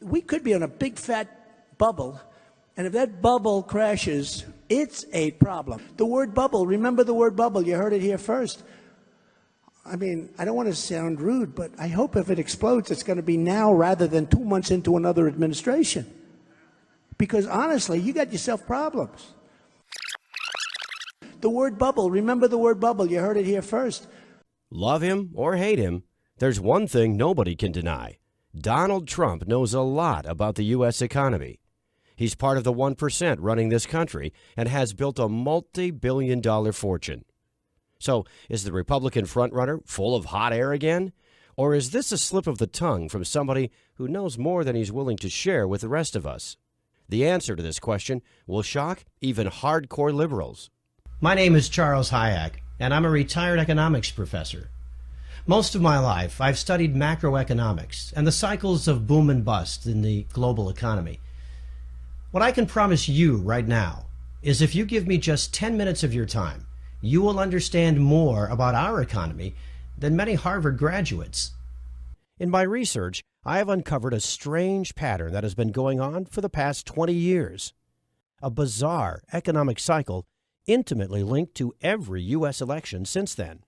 We could be on a big fat bubble, and if that bubble crashes, it's a problem. The word bubble, remember the word bubble, you heard it here first. I mean, I don't want to sound rude, but I hope if it explodes, it's going to be now rather than 2 months into another administration. Because honestly, you got yourself problems. The word bubble, remember the word bubble, you heard it here first. Love him or hate him, there's one thing nobody can deny. Donald Trump knows a lot about the U.S. economy. He's part of the 1% running this country and has built a multi-billion-dollar fortune. So, is the Republican frontrunner full of hot air again? Or is this a slip of the tongue from somebody who knows more than he's willing to share with the rest of us? The answer to this question will shock even hardcore liberals. My name is Charles Hayek, and I'm a retired economics professor. Most of my life, I've studied macroeconomics and the cycles of boom and bust in the global economy. What I can promise you right now is if you give me just 10 minutes of your time, you will understand more about our economy than many Harvard graduates. In my research, I have uncovered a strange pattern that has been going on for the past 20 years. A bizarre economic cycle intimately linked to every U.S. election since then.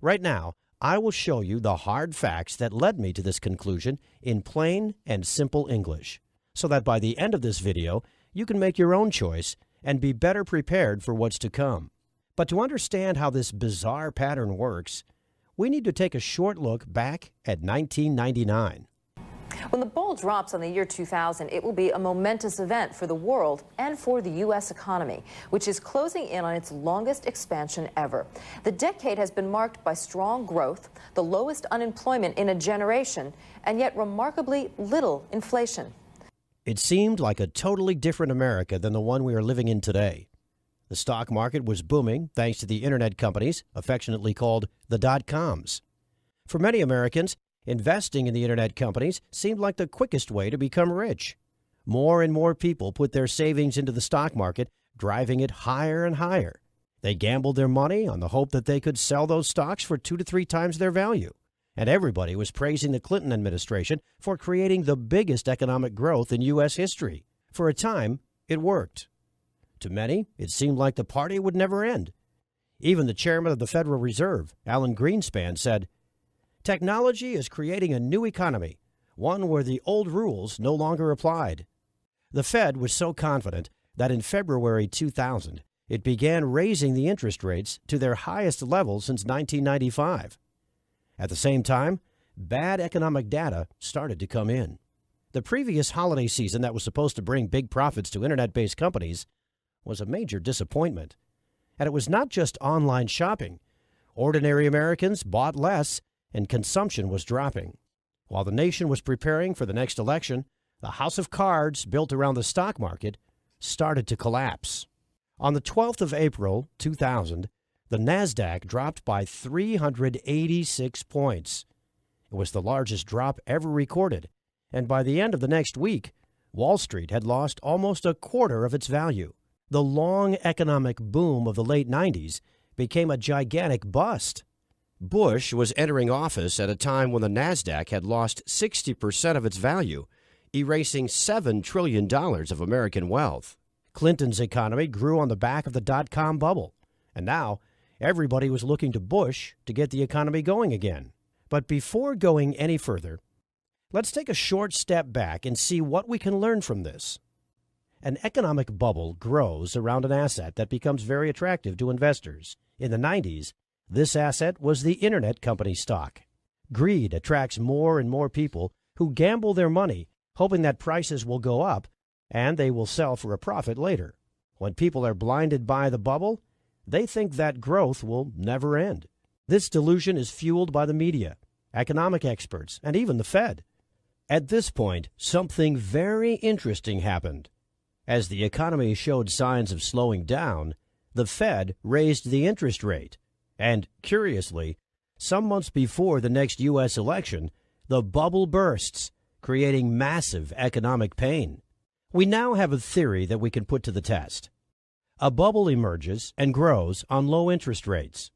Right now, I will show you the hard facts that led me to this conclusion in plain and simple English, so that by the end of this video, you can make your own choice and be better prepared for what's to come. But to understand how this bizarre pattern works, we need to take a short look back at 1999. When the ball drops on the year 2000, it will be a momentous event for the world and for the U.S. economy, which is closing in on its longest expansion ever. The decade has been marked by strong growth, the lowest unemployment in a generation, and yet remarkably little inflation. It seemed like a totally different America than the one we are living in today. The stock market was booming thanks to the internet companies, affectionately called the dot-coms. For many Americans, investing in the internet companies seemed like the quickest way to become rich. More and more people put their savings into the stock market, driving it higher and higher. They gambled their money on the hope that they could sell those stocks for 2 to 3 times their value. And everybody was praising the Clinton administration for creating the biggest economic growth in U.S. history. For a time, it worked. To many, it seemed like the party would never end. Even the chairman of the Federal Reserve, Alan Greenspan, said, "Technology is creating a new economy, one where the old rules no longer applied." The Fed was so confident that in February 2000, it began raising the interest rates to their highest level since 1995. At the same time, bad economic data started to come in. The previous holiday season that was supposed to bring big profits to internet-based companies was a major disappointment. And it was not just online shopping. Ordinary Americans bought less, and consumption was dropping. While the nation was preparing for the next election, the house of cards built around the stock market started to collapse. On the 12th of April, 2000, the NASDAQ dropped by 386 points. It was the largest drop ever recorded, and by the end of the next week, Wall Street had lost almost a quarter of its value. The long economic boom of the late 90s became a gigantic bust. Bush was entering office at a time when the NASDAQ had lost 60% of its value, erasing $7 trillion of American wealth. Clinton's economy grew on the back of the dot-com bubble, and now everybody was looking to Bush to get the economy going again. But before going any further, let's take a short step back and see what we can learn from this. An economic bubble grows around an asset that becomes very attractive to investors. In the 90s, this asset was the internet company stock. Greed attracts more and more people who gamble their money, hoping that prices will go up and they will sell for a profit later. When people are blinded by the bubble, they think that growth will never end. This delusion is fueled by the media, economic experts, and even the Fed. At this point, something very interesting happened. As the economy showed signs of slowing down, the Fed raised the interest rate. And, curiously, some months before the next U.S. election, the bubble bursts, creating massive economic pain. We now have a theory that we can put to the test. A bubble emerges and grows on low interest rates.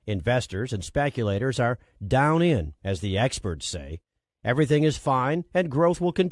Investors and speculators are down in, as the experts say. Everything is fine and growth will continue.